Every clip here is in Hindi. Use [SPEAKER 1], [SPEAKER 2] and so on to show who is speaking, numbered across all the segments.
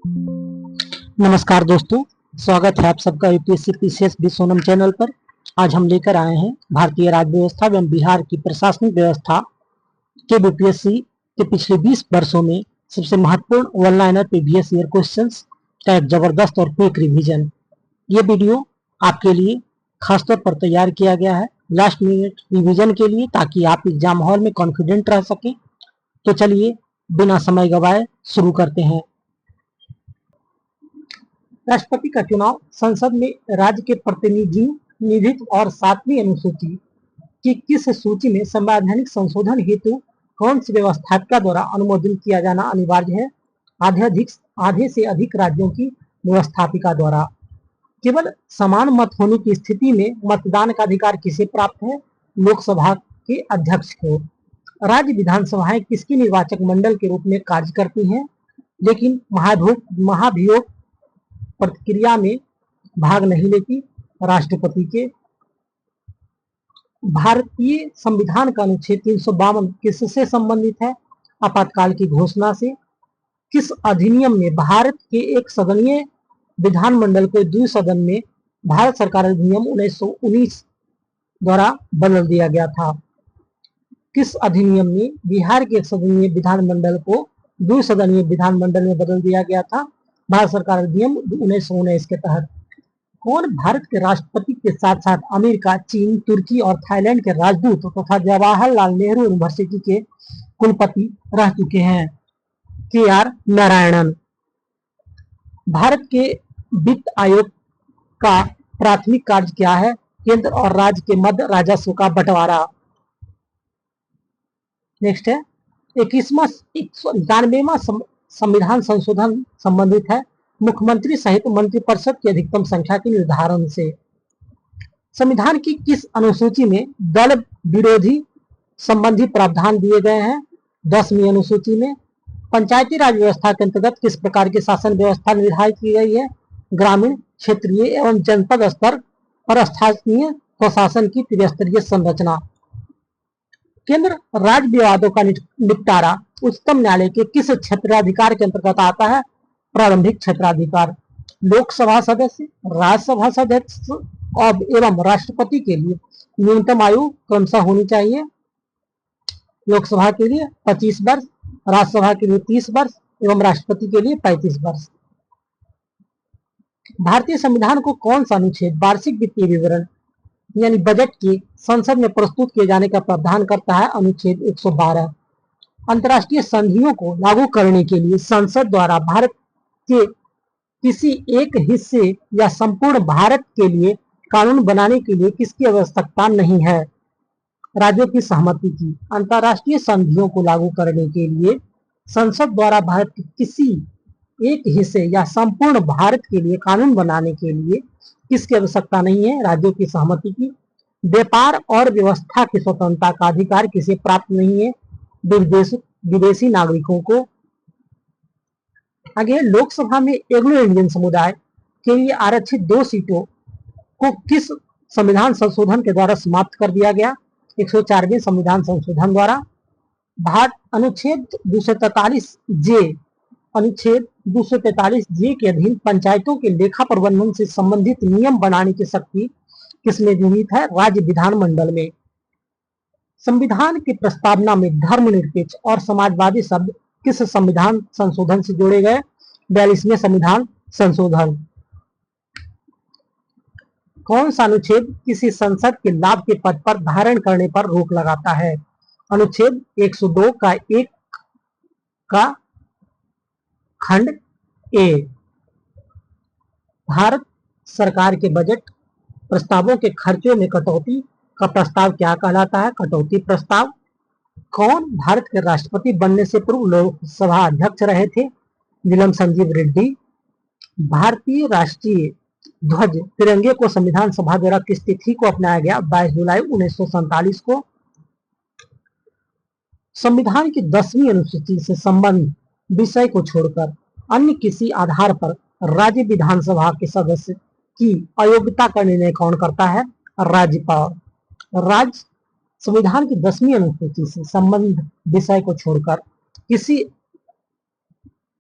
[SPEAKER 1] नमस्कार दोस्तों, स्वागत है आप सबका UPSC PCS by Sonam channel पर। आज हम लेकर आए हैं भारतीय राज्य व्यवस्था एवं बिहार की प्रशासनिक व्यवस्था के बीपीएससी के पिछले 20 वर्षों में सबसे महत्वपूर्ण one liner previous year questions का एक जबरदस्त और क्विक रिवीजन। ये वीडियो आपके लिए खासतौर पर तैयार किया गया है लास्ट मिनट रिवीजन के लिए, ताकि आप एग्जाम हॉल में कॉन्फिडेंट रह सकें। तो चलिए बिना समय गवाए शुरू करते हैं। राष्ट्रपति का चुनाव संसद में राज्य के प्रतिनिधित्व और 7वीं अनुसूची की किस सूची में संवैधानिक संशोधन हेतु कौन सी व्यवस्थापिका द्वारा अनुमोदन किया जाना अनिवार्य है? आधे से अधिक राज्यों की व्यवस्थापिका द्वारा। केवल समान मत होने की स्थिति में मतदान का अधिकार किसे प्राप्त है? लोकसभा के अध्यक्ष को। राज्य विधानसभाएं किसकी निर्वाचक मंडल के रूप में कार्य करती हैं, लेकिन महाभियोग प्रक्रिया में भाग नहीं लेती? राष्ट्रपति के। भारतीय संविधान का अनुच्छेद 352 किससे संबंधित है? आपातकाल की घोषणा से। किस अधिनियम में भारत के एक सदनीय विधानमंडल को द्विसदन में भारत सरकार अधिनियम 1919 द्वारा बदल दिया गया था? किस अधिनियम में बिहार के एक सदनीय विधानमंडल को द्विसदनीय विधानमंडल में बदल दिया गया था? भारत सरकार अधिनियम 1919 के तहत। कौन भारत के राष्ट्रपति के साथ साथ अमेरिका, चीन, तुर्की और थाईलैंड के राजदूत तथा जवाहरलाल नेहरू यूनिवर्सिटी के कुलपति रह चुके हैं? के.आर. नारायणन। भारत के वित्त आयोग का प्राथमिक कार्य क्या है? केंद्र और राज्य के मध्य राजस्व का बंटवारा। नेक्स्ट है 91वां संविधान संशोधन संबंधित है मुख्यमंत्री सहित मंत्रिपरिषद की अधिकतम संख्या के निर्धारण से। संविधान की किस अनुसूची में दल विरोधी संबंधी प्रावधान दिए गए हैं? 10वीं अनुसूची में। पंचायती राज व्यवस्था के अंतर्गत किस प्रकार की शासन व्यवस्था निर्धारित की गई है? ग्रामीण, क्षेत्रीय एवं जनपद स्तर पर स्थानीय प्रशासन की त्रिस्तरीय संरचना। केंद्र राज्य विवादों का निपटारा उच्चतम न्यायालय के किस क्षेत्राधिकार के अंतर्गत आता है? प्रारंभिक क्षेत्राधिकार। लोकसभा सदस्य, राज्यसभा सदस्य और एवं राष्ट्रपति के लिए न्यूनतम आयु क्रमशः होनी चाहिए। लोकसभा के लिए 25 वर्ष, राज्यसभा के लिए 30 वर्ष एवं राष्ट्रपति के लिए 35 वर्ष। भारतीय संविधान को कौन सा अनुच्छेद वार्षिक वित्तीय विवरण यानी बजट के संसद में प्रस्तुत किए जाने का प्रावधान करता है? अनुच्छेद 112। अंतर्राष्ट्रीय संधियों को लागू करने के लिए संसद द्वारा भारत के किसी एक हिस्से या संपूर्ण भारत के लिए कानून बनाने के लिए किसकी आवश्यकता नहीं है? राज्यों की सहमति की। अंतर्राष्ट्रीय संधियों को लागू करने के लिए संसद द्वारा भारत के किसी एक हिस्से या संपूर्ण भारत के लिए कानून बनाने के लिए किसकी आवश्यकता नहीं है? राज्यों की सहमति की। व्यापार और व्यवस्था की स्वतंत्रता का अधिकार किसे प्राप्त नहीं है? विदेशी नागरिकों को। आगे लोकसभा में एंग्लो इंडियन समुदाय के लिए आरक्षित 2 सीटों को किस संविधान संशोधन के द्वारा समाप्त कर दिया गया? 104वें संविधान संशोधन द्वारा। अनुच्छेद 243 जे के अधीन पंचायतों के लेखा प्रबंधन से संबंधित नियम बनाने की शक्ति किसमें निहित है? राज्य विधानमंडल में। संविधान की प्रस्तावना में धर्मनिरपेक्ष और समाजवादी शब्द किस संविधान संशोधन से जोड़े गए? 42वें संविधान संशोधन। कौन सा अनुच्छेद किसी संसद के लाभ के पद पर धारण करने पर रोक लगाता है? अनुच्छेद 102 का 1 का खंड ए। भारत सरकार के बजट प्रस्तावों के खर्चों में कटौती का प्रस्ताव क्या कहलाता है? कटौती प्रस्ताव। कौन भारत के राष्ट्रपति बनने से पूर्व लोकसभा अध्यक्ष रहे थे? नीलम संजीव रेड्डी। भारतीय राष्ट्रीय ध्वज तिरंगे को संविधान सभा द्वारा किस तिथि को अपनाया गया? 22 जुलाई 1947 को। संविधान की 10वीं अनुसूची से संबंध विषय को छोड़कर अन्य किसी आधार पर राज्य विधानसभा के सदस्य की अयोग्यता का निर्णय कौन करता है? राज्यपाल। संविधान की 10वीं अनुसूची से संबंध विषय को छोड़कर किसी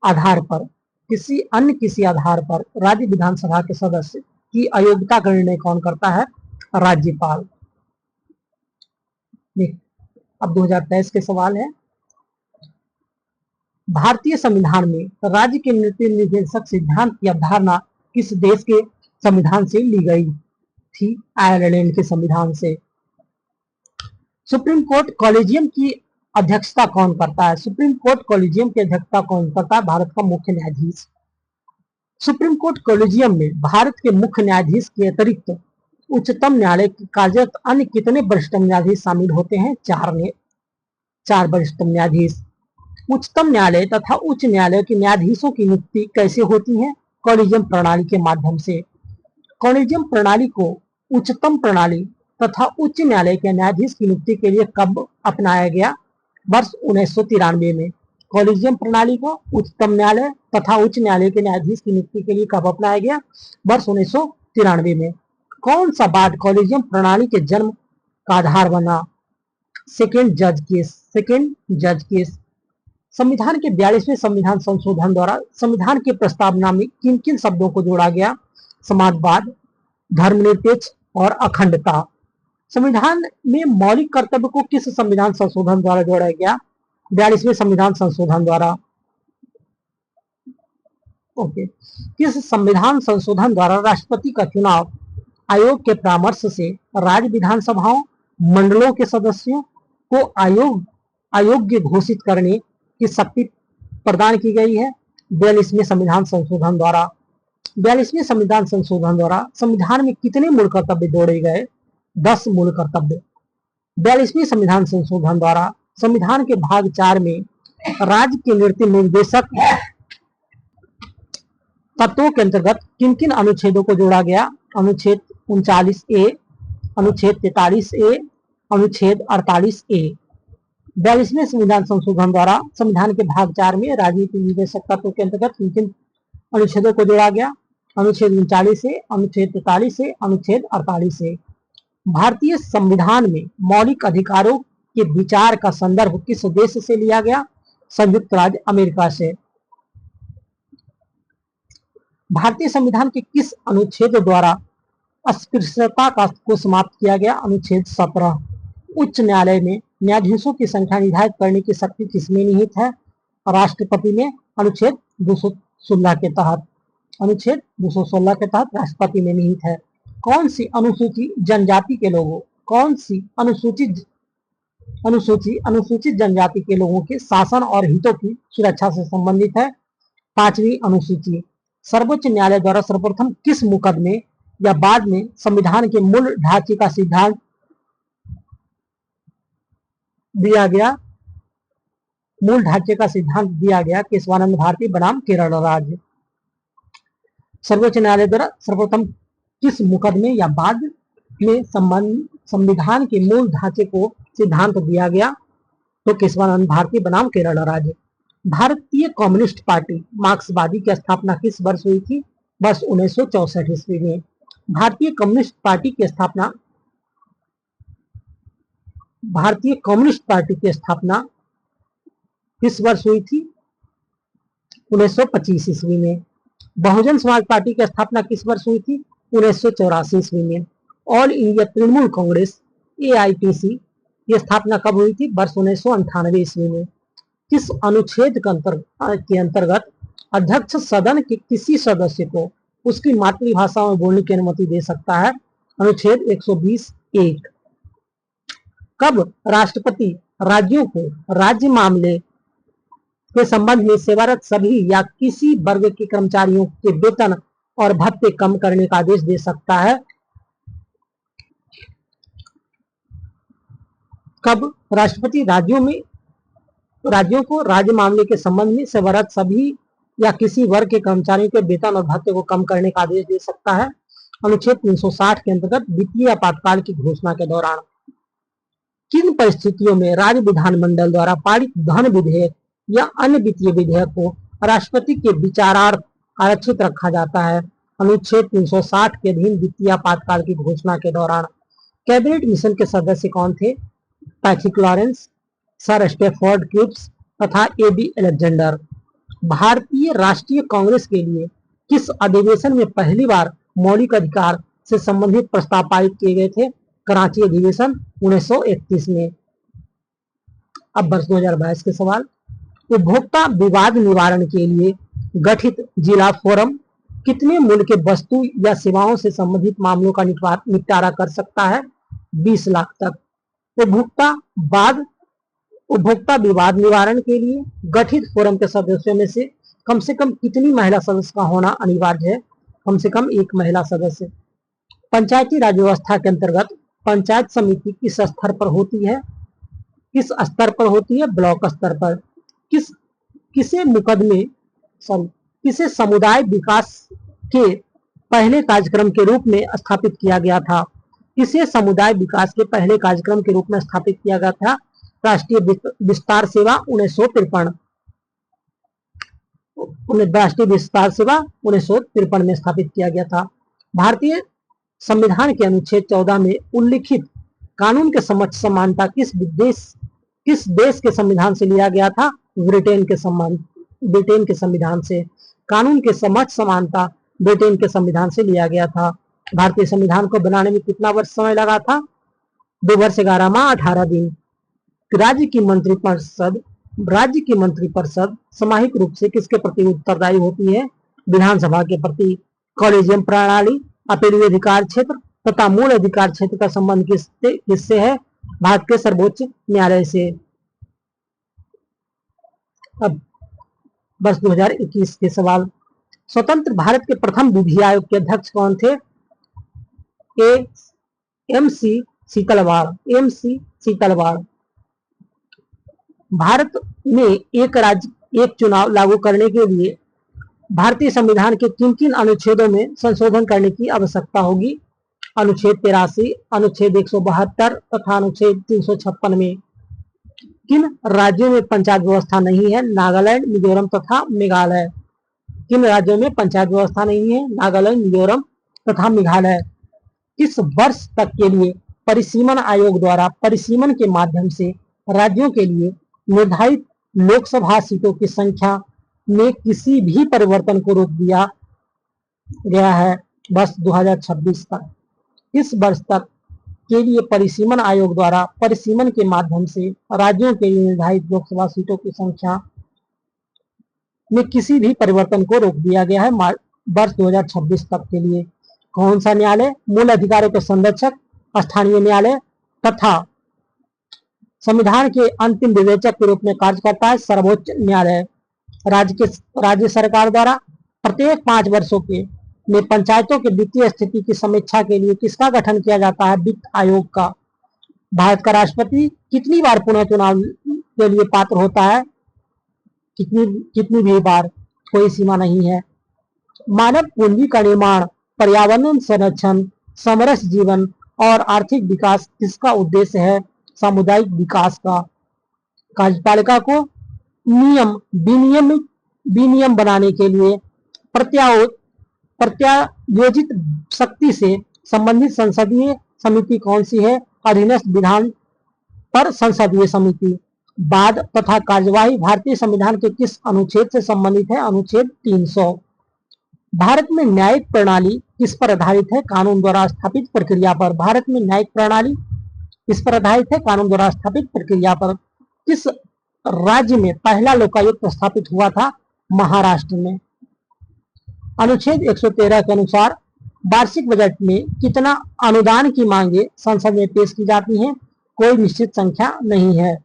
[SPEAKER 1] आधार पर किसी आधार पर राज्य विधानसभा के सदस्य की अयोग्यता का निर्णय कौन करता है? राज्यपाल। अब 2023 के सवाल है, भारतीय संविधान में राज्य के निर्देशक सिद्धांत की अवधारणा किस देश के संविधान से ली गई थी? आयरलैंड के संविधान से। सुप्रीम कोर्ट कॉलेजियम की अध्यक्षता कौन करता है? सुप्रीम कोर्ट कॉलेजियम की अध्यक्षता कौन करता है? भारत का मुख्य न्यायाधीश। सुप्रीम कोर्ट कॉलेजियम में भारत के मुख्य न्यायाधीश के अतिरिक्त उच्चतम न्यायालय के कार्यरत अन्य कितने वरिष्ठ न्यायाधीश शामिल होते हैं? 4 वरिष्ठ न्यायाधीश। उच्चतम न्यायालय तथा उच्च न्यायालय के न्यायाधीशों की नियुक्ति कैसे होती है? कॉलेजियम प्रणाली के माध्यम से। कॉलेजियम प्रणाली को उच्चतम प्रणाली तथा उच्च न्यायालय के न्यायाधीश की नियुक्ति के लिए कब अपनाया गया? वर्ष 1993 में। कॉलेजियम प्रणाली को उच्चतम न्यायालय तथा उच्च न्यायालय के न्यायाधीश की नियुक्ति के लिए कब अपनाया गया? वर्ष 1993 में। कौन सा वाद कॉलेजियम प्रणाली के जन्म का आधार बना? सेकेंड जज केस। संविधान के 42वें संविधान संशोधन द्वारा संविधान की प्रस्तावना में किन किन शब्दों को जोड़ा गया? समाजवाद, धर्मनिरपेक्ष और अखंडता। संविधान में मौलिक कर्तव्य को किस संविधान संशोधन द्वारा जोड़ा गया? 42वें संविधान संशोधन द्वारा। किस संविधान संशोधन द्वारा राष्ट्रपति का चुनाव आयोग के परामर्श से राज्य विधानसभाओं मंडलों के सदस्यों को अयोग्य घोषित करने की शक्ति प्रदान की गई है? 42वें संविधान संशोधन द्वारा। 42वें संविधान संशोधन द्वारा संविधान में कितने मूल कर्तव्य जोड़े गए? 10 मूल कर्तव्य। 42वें संविधान संशोधन द्वारा संविधान के भाग 4 में राज्य के निर्देशक तत्वों के अंतर्गत किन किन अनुच्छेदों को जोड़ा गया? अनुच्छेद 39A, अनुच्छेद 43A, अनुच्छेद 48A। 42वें संविधान संशोधन द्वारा संविधान के भाग 4 में राजनीतिक निर्देशक तत्वों के अंतर्गत किन किन अनुच्छेदों को जोड़ा गया? अनुच्छेद 39A, अनुच्छेद 43A, अनुच्छेद 48A। भारतीय संविधान में मौलिक अधिकारों के विचार का संदर्भ किस देश से लिया गया? संयुक्त राज्य अमेरिका से। भारतीय संविधान के किस अनुच्छेद द्वारा अस्पृश्यता को समाप्त किया गया? अनुच्छेद 17। उच्च न्यायालय में न्यायाधीशों की संख्या निर्धारित करने की शक्ति किसमें निहित है? राष्ट्रपति में। अनुच्छेद 216 के तहत। अनुच्छेद 216 के तहत राष्ट्रपति में निहित है। कौन सी अनुसूचित जनजाति के लोगों अनुसूचित जनजाति के लोगों के शासन और हितों की सुरक्षा से संबंधित है? 5वीं अनुसूची। सर्वोच्च न्यायालय द्वारा सर्वप्रथम किस मुकदमे या बाद में संविधान के मूल ढांचे का सिद्धांत दिया गया? मूल ढांचे का सिद्धांत दिया गया केशवानंद भारती बनाम केरल राज्य। सर्वोच्च न्यायालय द्वारा सर्वप्रथम किस मुकदमे या बाद में संविधान के मूल ढांचे को सिद्धांत दिया गया? तो केशवानंद भारती बनाम केरल राज्य। भारतीय कम्युनिस्ट पार्टी मार्क्सवादी की स्थापना किस वर्ष हुई थी? वर्ष 1964 ईस्वी में। भारतीय कम्युनिस्ट पार्टी की स्थापना किस वर्ष हुई थी? 1925 ईस्वी में। बहुजन समाज पार्टी की स्थापना किस वर्ष हुई थी? 1984 ईस्वी में। All India Trinamool Congress AITC की स्थापना कब हुई थी? वर्ष 1998 ईस्वी में। किस अनुच्छेद के अंतर्गत अध्यक्ष सदन के किसी सदस्य को उसकी मातृभाषा में बोलने की अनुमति दे सकता है? अनुच्छेद 120(1). कब राष्ट्रपति राज्यों को राज्य मामले के संबंध में सेवारत सभी या किसी वर्ग के कर्मचारियों के वेतन और भत्ते कम करने का आदेश दे सकता है? कब राष्ट्रपति राज्यों को राज्य मामले के संबंध में सेवारत सभी या किसी वर्ग के कर्मचारियों के वेतन और भत्ते को कम करने का आदेश दे सकता है? अनुच्छेद 360 के अंतर्गत वित्तीय आपातकाल की घोषणा के दौरान किन परिस्थितियों में राज्य विधानमंडल द्वारा पारित धन विधेयक या अन्य वित्तीय विधेयक को राष्ट्रपति के विचारार्थ आरक्षित रखा जाता है? अनुच्छेद 360 के अधीन वित्तीय आपातकाल की घोषणा के दौरान कैबिनेट मिशन के सदस्य कौन थे? Patrick Lawrence, sir Stafford Cripps तथा AB अलेक्जेंडर। भारतीय राष्ट्रीय कांग्रेस के लिए किस अधिवेशन में पहली बार मौलिक अधिकार से संबंधित प्रस्ताव पारित किए गए थे? कराची अधिवेशन 1931 में। अब वर्ष 2022 के सवाल। उपभोक्ता विवाद निवारण के लिए गठित जिला फोरम कितने मूल्य के वस्तु या सेवाओं से संबंधित मामलों का निपटारा कर सकता है? 20 लाख तक। उपभोक्ता विवाद निवारण के लिए गठित फोरम के सदस्यों में से कम कितनी महिला सदस्य का होना अनिवार्य है? कम से कम एक महिला सदस्य। पंचायती राज व्यवस्था के अंतर्गत पंचायत समिति किस स्तर पर होती है? किस स्तर पर होती है? ब्लॉक स्तर पर। किसे समुदाय विकास के पहले कार्यक्रम के रूप में स्थापित किया गया था? किसे समुदाय विकास के पहले कार्यक्रम के रूप में स्थापित किया गया था? राष्ट्रीय विस्तार सेवा 1953। राष्ट्रीय विस्तार सेवा 1953 में स्थापित किया गया था। भारतीय संविधान के अनुच्छेद 14 में उल्लिखित कानून के समक्ष समानता किस देश के संविधान से लिया गया था? ब्रिटेन के संविधान से। कानून के समक्ष समानता ब्रिटेन के संविधान से लिया गया था। भारतीय संविधान को बनाने में कितना वर्ष समय लगा था? 2 वर्ष 11 माह 18 दिन। राज्य की मंत्रिपरिषद सामाजिक रूप से किसके प्रति उत्तरदायी होती है? विधानसभा के प्रति। कॉलेजियम प्रणाली, अपीलीय अधिकार क्षेत्र तथा मूल अधिकार क्षेत्र का संबंध किससे है? भारत के सर्वोच्च न्यायालय से। अब वर्ष 2021 के सवाल। स्वतंत्र भारत के प्रथम विधि आयोग के अध्यक्ष कौन थे? एम.सी. सीतलवाड़। भारत में एक राज्य एक चुनाव लागू करने के लिए भारतीय संविधान के किन अनुच्छेदों में संशोधन करने की आवश्यकता होगी? अनुच्छेद 83, अनुच्छेद 172 तथा अनुच्छेद 356 में। किन राज्यों में पंचायत व्यवस्था नहीं है? नागालैंड, मिजोरम तथा मेघालय। किन राज्यों में पंचायत व्यवस्था नहीं है? नागालैंड, मिजोरम तथा मेघालय। किस वर्ष तक के लिए परिसीमन आयोग द्वारा परिसीमन के माध्यम से राज्यों के लिए निर्धारित लोकसभा सीटों की संख्या में किसी भी परिवर्तन को रोक दिया गया है? वर्ष 2026 तक। इस वर्ष तक के लिए परिसीमन आयोग द्वारा परिसीमन के माध्यम से राज्यों के लिए निर्धारित लोकसभा सीटों की संख्या में किसी भी परिवर्तन को रोक दिया गया है वर्ष 2026 तक के लिए। कौन सा न्यायालय मूल अधिकारों के संरक्षक, स्थानीय न्यायालय तथा संविधान के अंतिम विवेचक के रूप में कार्य करता है? सर्वोच्च न्यायालय। राज्य सरकार द्वारा प्रत्येक 5 वर्षों के में पंचायतों के वित्तीय स्थिति की समीक्षा के लिए किसका गठन किया जाता है? वित्त आयोग का। भारत का राष्ट्रपति कितनी बार पुनः चुनाव के लिए पात्र होता है? कितनी भी बार, कोई सीमा नहीं है। मानव पूंजी का निर्माण, पर्यावरण संरक्षण, समरस जीवन और आर्थिक विकास किसका उद्देश्य है? सामुदायिक विकास का। कार्यपालिका को विनियम बनाने के लिए प्रत्यायोजित शक्ति से संबंधित संसदीय समिति कौन सी है? अधीनस्थ विधान पर संसदीय समिति। वाद तथा कार्यवाही भारतीय संविधान के किस अनुच्छेद से संबंधित है? अनुच्छेद 300। भारत में न्यायिक प्रणाली किस पर आधारित है? कानून द्वारा स्थापित प्रक्रिया पर। भारत में न्यायिक प्रणाली किस पर आधारित है? कानून द्वारा स्थापित प्रक्रिया पर। किस राज्य में पहला लोकायुक्त स्थापित हुआ था? महाराष्ट्र में। अनुच्छेद 113 के अनुसार वार्षिक बजट में कितना अनुदान की मांगे संसद में पेश की जाती हैं? कोई निश्चित संख्या नहीं है।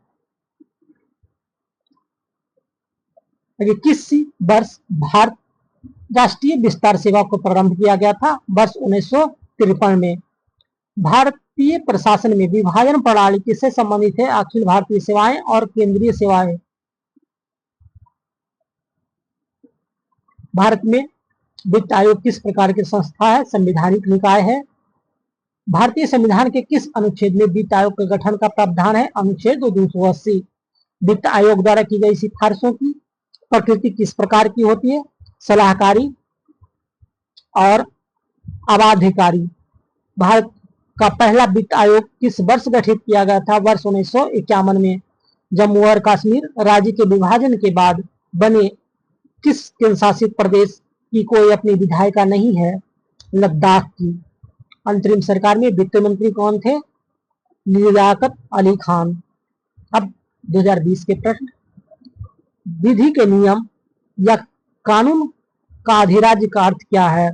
[SPEAKER 1] किस वर्ष भारत राष्ट्रीय विस्तार सेवा को प्रारंभ किया गया था? वर्ष 1953 में। भारतीय प्रशासन में विभाजन प्रणाली किससे संबंधित है? अखिल भारतीय सेवाएं और केंद्रीय सेवाएं। भारत में वित्त आयोग किस प्रकार की संस्था है? संवैधानिक निकाय है। भारतीय संविधान के किस अनुच्छेद में वित्त आयोग के गठन का प्रावधान है? अनुच्छेद 280। वित्त आयोग द्वारा की गई सिफारिशों की प्रकृति किस प्रकार की होती है? सलाहकारी और अबाध्यकारी। भारत का पहला वित्त आयोग किस वर्ष गठित किया गया था? वर्ष 1951 में। जम्मू और कश्मीर राज्य के विभाजन के बाद बने किस केंद्र शासित प्रदेश की कोई अपनी विधायिका नहीं है? लद्दाख की। अंतरिम सरकार में वित्त मंत्री कौन थे? लियाकत अली खान। अब 2020 के प्रश्न। विधि के नियम या कानून का अधिराज्य का अर्थ क्या है?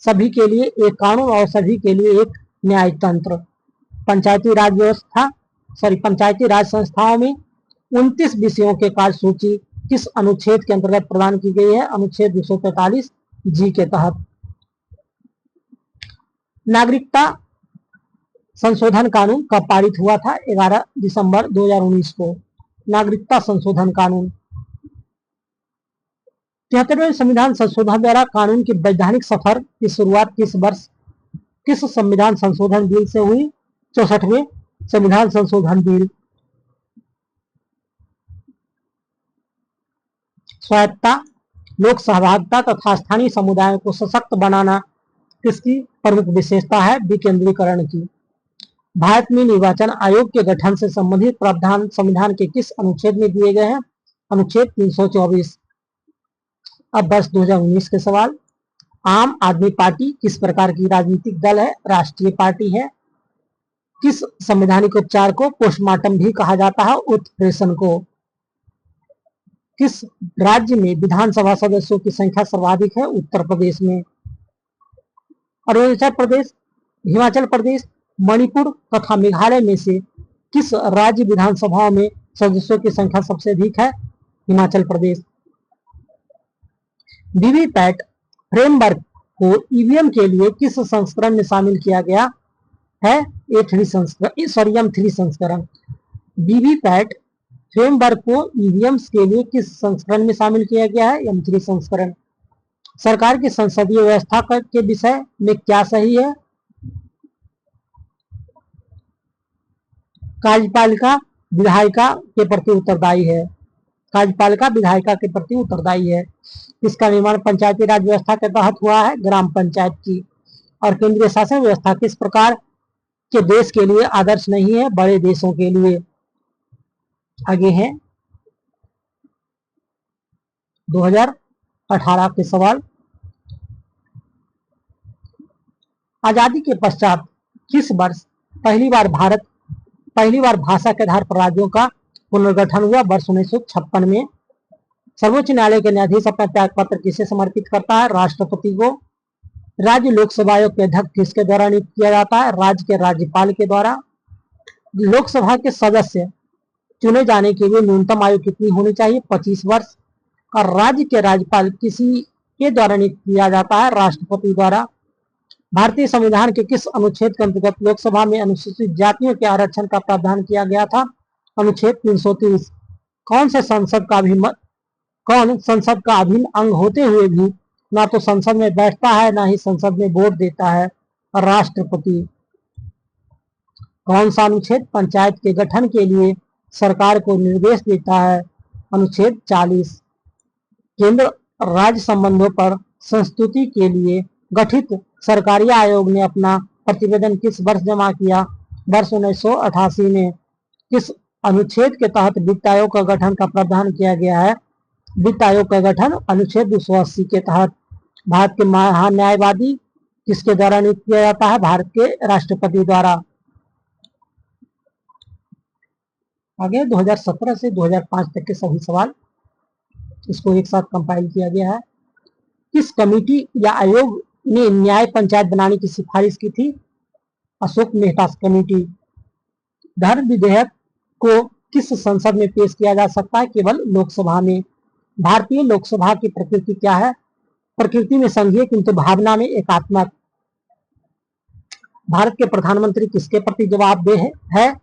[SPEAKER 1] सभी के लिए एक कानून और सभी के लिए एक न्याय तंत्र। पंचायती राज संस्थाओं में 29 विषयों के कार्य सूची किस अनुच्छेद के अंतर्गत प्रदान की गई है? अनुच्छेद 243 जी के तहत। नागरिकता संशोधन कानून कब पारित हुआ था? 11 दिसंबर 2019 को। नागरिकता संशोधन कानून। 73वें संविधान संशोधन द्वारा कानून की वैधानिक सफर की शुरुआत किस वर्ष किस संविधान संशोधन बिल से हुई? 64वें संविधान संशोधन बिल। स्वायत्तता, लोक सहभागिता तथा स्थानीय समुदायों को सशक्त बनाना किसकी प्रमुख विशेषता है? विकेंद्रीकरण की। भारत में निर्वाचन आयोग के गठन से संबंधित प्रावधान संविधान के किस अनुच्छेद में दिए गए हैं? अनुच्छेद 324। अब वर्ष 2019 के सवाल। आम आदमी पार्टी किस प्रकार की राजनीतिक दल है? राष्ट्रीय पार्टी है। किस संवैधानिक उपचार को पोस्टमार्टम भी कहा जाता है? उत्प्रेषण को। किस राज्य में विधानसभा सदस्यों की संख्या सर्वाधिक है? उत्तर प्रदेश में। अरुणाचल प्रदेश, हिमाचल प्रदेश, मणिपुर तथा मेघालय में से किस राज्य विधानसभाओं में सदस्यों की संख्या सबसे अधिक है? हिमाचल प्रदेश। वीवीपैट फ्रेमवर्क को ईवीएम के लिए किस संस्करण में शामिल किया गया है? M3 संस्करण। वीवीपैट फ्रेमवर्क को ईवीएम के लिए किस संस्करण में शामिल किया गया है? M3 संस्करण। सरकार की संसदीय व्यवस्था के विषय में क्या सही है? कार्यपालिका विधायिका के प्रति उत्तरदायी है। कार्यपालिका विधायिका के प्रति उत्तरदायी है। इसका निर्माण पंचायती राज व्यवस्था के तहत हुआ है? ग्राम पंचायत की। और केंद्रीय शासन व्यवस्था किस प्रकार के देश के लिए आदर्श नहीं है? बड़े देशों के लिए। आगे है 2018 के सवाल। आजादी के पश्चात किस वर्ष पहली बार भाषा के आधार पर राज्यों का पुनर्गठन हुआ? वर्ष 1956 में। सर्वोच्च न्यायालय के न्यायाधीश अपना त्याग पत्र किसे समर्पित करता है? राष्ट्रपति को। राज्य लोकसभा आयोग के अध्यक्ष किसके द्वारा नियुक्त किया जाता है? राज्य के राज्यपाल के द्वारा। लोकसभा के सदस्य चुने जाने के लिए न्यूनतम आयु कितनी होनी चाहिए? 25 वर्ष। और राज्य के राज्यपाल किसी के द्वारा नियुक्त किया जाता है? राष्ट्रपति द्वारा। भारतीय संविधान के किस अनुच्छेद के अंतर्गत लोकसभा में अनुसूचित जातियों के आरक्षण का प्रावधान किया गया था? अनुच्छेद 330। कौन संसद का अभिन्न अंग होते हुए भी ना तो संसद में बैठता है ना ही संसद में वोट देता है? राष्ट्रपति। कौन सा अनुच्छेद पंचायत के गठन के लिए सरकार को निर्देश देता है? अनुच्छेद 40। केंद्र राज्य संबंधों पर संस्तुति के लिए गठित सरकारी आयोग ने अपना प्रतिवेदन किस वर्ष जमा किया? वर्ष 1988 में। किस अनुच्छेद के तहत वित्त आयोग का गठन का प्रावधान किया गया है? वित्त आयोग का गठन अनुच्छेद 280 के तहत। भारत के महान न्यायवादी किसके द्वारा नियुक्त किया जाता है? भारत के राष्ट्रपति द्वारा। आगे 2017 से 2005 तक के सभी सवाल, इसको एक साथ कंपाइल किया गया है। किस कमेटी या आयोग ने न्याय पंचायत बनाने की सिफारिश की थी? अशोक मेहता कमेटी। धर्म विधेयक को किस संसद में पेश किया जा सकता है? केवल लोकसभा में। भारतीय लोकसभा की प्रकृति क्या है? प्रकृति में संघीय किंतु भावना में एकात्मक। भारत के प्रधानमंत्री किसके प्रति जवाबदेह है?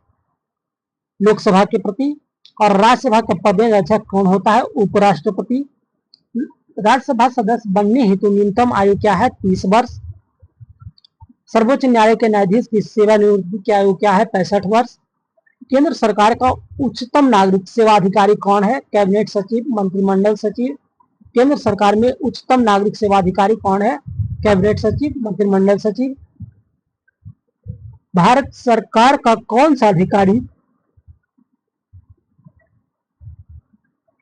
[SPEAKER 1] लोकसभा के प्रति। और राज्यसभा का पर्यवेक्षक कौन होता है? उपराष्ट्रपति। राज्यसभा सदस्य बनने हेतु न्यूनतम आयु क्या है? 30 वर्ष। सर्वोच्च न्यायालय के न्यायाधीश की सेवानिवृत्ति की आयु क्या है? 65 वर्ष। केंद्र सरकार का उच्चतम नागरिक सेवा अधिकारी कौन है? कैबिनेट सचिव, मंत्रिमंडल सचिव। केंद्र सरकार में उच्चतम नागरिक सेवा अधिकारी कौन है? कैबिनेट सचिव, मंत्रिमंडल सचिव। भारत सरकार का कौन सा अधिकारी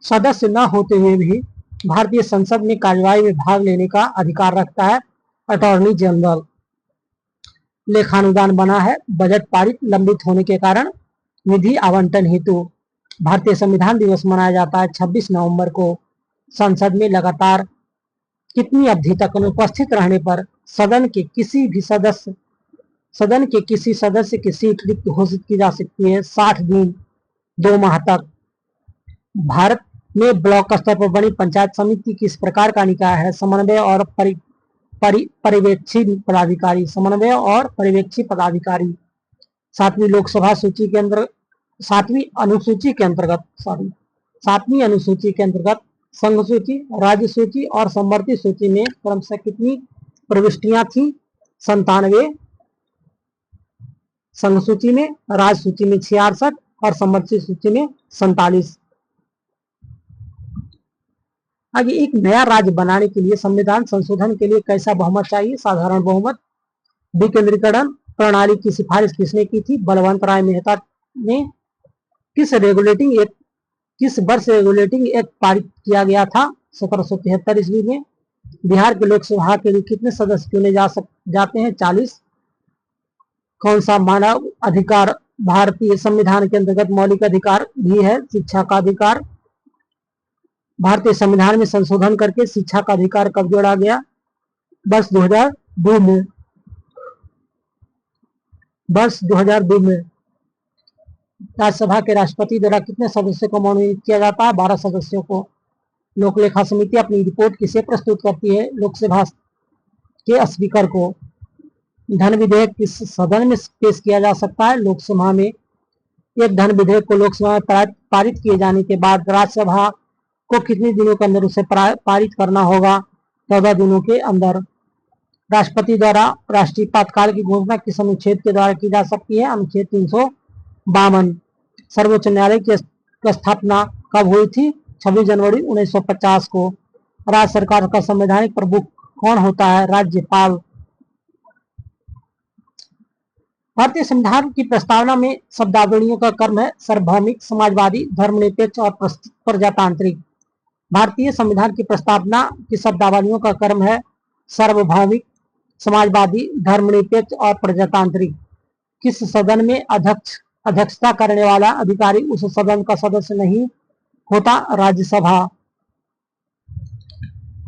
[SPEAKER 1] सदस्य न होते हुए भी भारतीय संसद में कार्यवाही में भाग लेने का अधिकार रखता है अटॉर्नी जनरल। लेखानुदान बना है बजट पारित लंबित होने के कारण निधि आवंटन हेतु। भारतीय संविधान दिवस मनाया जाता है 26 नवंबर को। संसद में लगातार कितनी अवधि तक अनुपस्थित रहने पर सदन के किसी सदस्य की सीट रिक्त घोषित की जा सकती है? 60 दिन, 2 माह तक। भारत में ब्लॉक स्तर पर बनी पंचायत समिति किस प्रकार का निकाय है? समन्वय और पर्यवेक्षी पदाधिकारी। समन्वय और पर्यवेक्षी पदाधिकारी। सातवीं लोकसभा सूची के अंदर सातवीं अनुसूची के अंतर्गत संघ सूची, राज्य सूची और समवर्ती सूची में क्रमशः कितनी प्रविष्टियां थी? 97। संघ सूची में, राज्य सूची में 66 और समवर्ती सूची में 47। आगे, एक नया राज्य बनाने के लिए संविधान संशोधन के लिए कैसा बहुमत चाहिए? साधारण बहुमत। विकेंद्रीकरण प्रणाली की सिफारिश किसने की थी? बलवंत राय मेहता ने। किस वर्ष रेगुलेटिंग एक्ट पारित किया गया था? 1773 ईस्वी में। बिहार के लोकसभा के लिए कितने सदस्य चुने जाते हैं? 40। कौन सा मानव अधिकार भारतीय संविधान के अंतर्गत मौलिक अधिकार भी है? शिक्षा का अधिकार। भारतीय संविधान में संशोधन करके शिक्षा का अधिकार कब जोड़ा गया? वर्ष 2002 में। राज्यसभा के राष्ट्रपति द्वारा कितने सदस्यों को मनोनीत किया जाता है? 12 सदस्यों को। लोक लेखा समिति अपनी रिपोर्ट किसे प्रस्तुत करती है? लोकसभा के स्पीकर को। धन विधेयक किस सदन में पेश किया जा सकता है? लोकसभा में। एक धन विधेयक को लोकसभा में पारित किए जाने के बाद राज्यसभा को कितने दिनों के अंदर उसे पारित करना होगा? 14 दिनों के अंदर। राष्ट्रपति द्वारा राष्ट्रीय आपातकाल की घोषणा किस अनुच्छेद के द्वारा की जा सकती है? अनुच्छेद 352। सर्वोच्च न्यायालय की स्थापना कब हुई थी? 26 जनवरी 1950 को। राज्य सरकार का संवैधानिक प्रमुख कौन होता है? राज्यपाल। भारतीय संविधान की प्रस्तावना में शब्दावलियों का क्रम है सार्वभौमिक, समाजवादी, धर्मनिरपेक्ष और प्रजातांत्रिक। भारतीय संविधान की प्रस्तावना की शब्दावलियों का क्रम है सार्वभौमिक, समाजवादी, धर्मनिरपेक्ष और प्रजातांत्रिक। किस सदन में अध्यक्षता करने वाला अधिकारी उस सदन का सदस्य नहीं होता? राज्यसभा।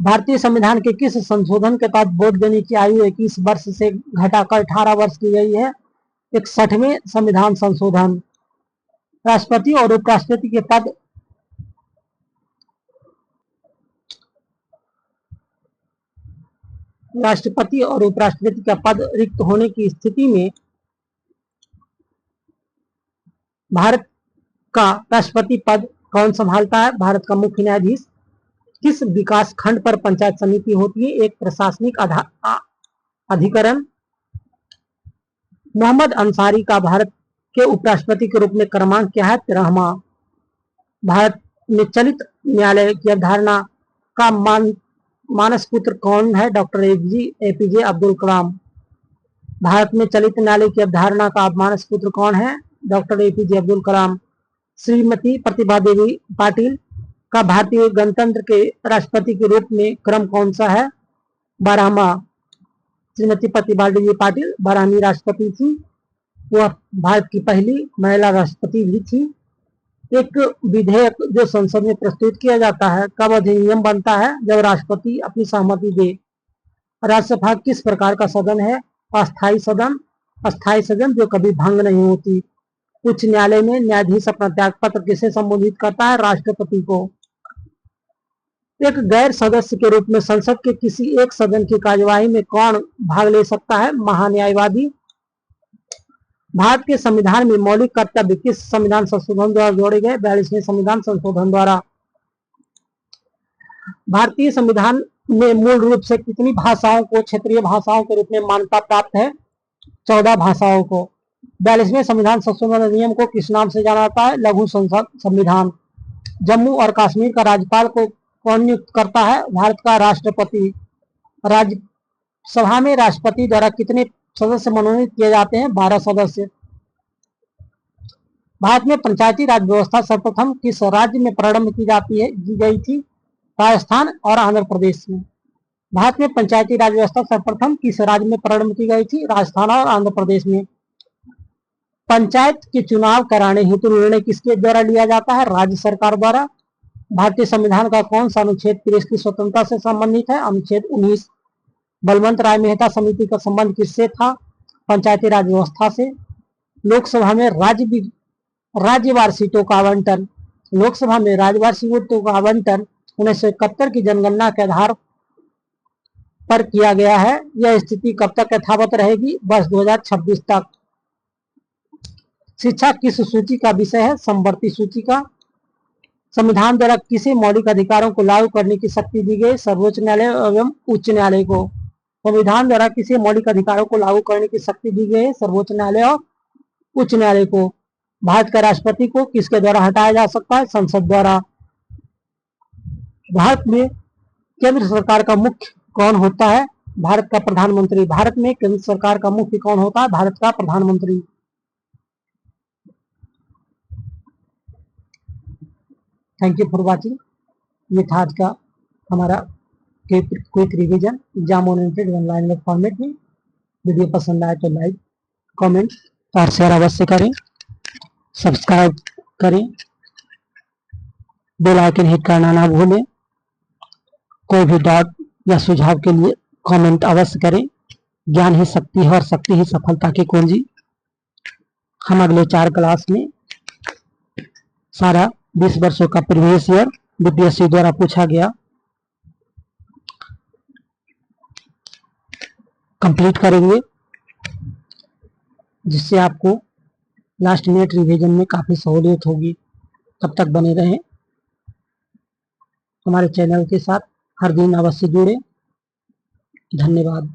[SPEAKER 1] भारतीय संविधान के किस संशोधन के तहत वोट देने की आयु 21 वर्ष से घटाकर 18 वर्ष की गई है? 61वें संविधान संशोधन। राष्ट्रपति और उपराष्ट्रपति के पद राष्ट्रपति और उपराष्ट्रपति का पद रिक्त होने की स्थिति में भारत का राष्ट्रपति पद कौन संभालता है? भारत का मुख्य न्यायाधीश। किस विकास खंड पर पंचायत समिति होती है? एक प्रशासनिक अधिकरण। मोहम्मद अंसारी का भारत के उपराष्ट्रपति के रूप में क्रमांक क्या है? 13वां। भारत में चलित न्यायालय की अवधारणा का मानस पुत्र कौन है? Doctor APJ Abdul Kalam. भारत में चलित न्यायालय की अवधारणा का मानस पुत्र कौन है? Doctor APJ Abdul Kalam. श्रीमती प्रतिभा देवी पाटिल का भारतीय गणतंत्र के राष्ट्रपति के रूप में क्रम कौन सा है? 12वां। श्रीमती प्रतिभा देवी पाटिल 12वीं राष्ट्रपति थी। वह भारत की पहली महिला राष्ट्रपति भी थी। एक विधेयक जो संसद में प्रस्तुत किया जाता है कब अधिनियम बनता है? जब राष्ट्रपति अपनी सहमति दे। राज्यसभा किस प्रकार का सदन है? अस्थायी सदन। अस्थायी सदन जो कभी भंग नहीं होती। उच्च न्यायालय में न्यायाधीश अपना त्यागपत्र किसे संबोधित करता है? राष्ट्रपति को। एक गैर सदस्य के रूप में संसद के किसी एक सदन की कार्यवाही में कौन भाग ले सकता है? महान्यायवादी। भारत के संविधान में मौलिक कर्तव्य किस संविधान संशोधन द्वारा जोड़े गए? 42वें संविधान संशोधन द्वारा। भारतीय संविधान में मूल रूप से कितनी भाषाओं को क्षेत्रीय भाषाओं के रूप में मान्यता प्राप्त है? 14 भाषाओं को। 42वें संविधान संशोधन अधिनियम को किस नाम से जाना जाता है? लघु संविधान। जम्मू और कश्मीर का राज्यपाल को कौन नियुक्त करता है? भारत का राष्ट्रपति। राज्यसभा में राष्ट्रपति द्वारा कितने सदस्य मनोनीत किए जाते हैं? 12 सदस्य। भारत में पंचायती राज व्यवस्था सर्वप्रथम किस राज्य में प्रारंभ की गई थी? राजस्थान और आंध्र प्रदेश में। भारत में पंचायती राज व्यवस्था सर्वप्रथम किस राज्य में प्रारंभ की गई थी? राजस्थान और आंध्र प्रदेश में। पंचायत के चुनाव कराने हेतु निर्णय किसके द्वारा लिया जाता है? राज्य सरकार द्वारा। भारतीय संविधान का कौन सा अनुच्छेद प्रेस की स्वतंत्रता से संबंधित है? अनुच्छेद 19। बलवंत राय मेहता समिति का संबंध किससे था? पंचायती राज व्यवस्था से। लोकसभा में राज्यवार सीटों का आवंटन, लोकसभा में राज्यवार सीटों का आवंटन 1971 की जनगणना के आधार पर किया गया है। यह स्थिति कब तक यथावत रहेगी? वर्ष 2026 तक। शिक्षा किस सूची का विषय है? समवर्ती सूची का। संविधान द्वारा किसे मौलिक अधिकारों को लागू करने की शक्ति दी गई? सर्वोच्च न्यायालय एवं उच्च न्यायालय को। संविधान द्वारा किसे मौलिक अधिकारों को लागू करने की शक्ति दी गई है? सर्वोच्च न्यायालय और उच्च न्यायालय को। भारत का राष्ट्रपति को किसके द्वारा हटाया जा सकता है? संसद द्वारा। भारत में केंद्र सरकार का मुख्य कौन होता है? भारत का प्रधानमंत्री। भारत में केंद्र सरकार का मुख्य कौन होता है? भारत का प्रधानमंत्री। Thank you for watching. ये था आज का हमारा quick revision exam oriented online format में। वीडियो पसंद आए तो लाइक, कमेंट और शेयर अवश्य करें। सब्सक्राइब करें, बेल आइकन हिट करना ना भूलें। कोई भी डाउट या सुझाव के लिए कमेंट अवश्य करें। ज्ञान ही शक्ति है और शक्ति ही सफलता की कुंजी। हम अगले 4 क्लास में सारा 20 वर्षों का प्रीवियस ईयर बीपीएससी द्वारा पूछा गया कंप्लीट करेंगे, जिससे आपको लास्ट मिनट रिवीजन में काफी सहूलियत होगी। तब तक बने रहें हमारे चैनल के साथ, हर दिन अवश्य जुड़े। धन्यवाद।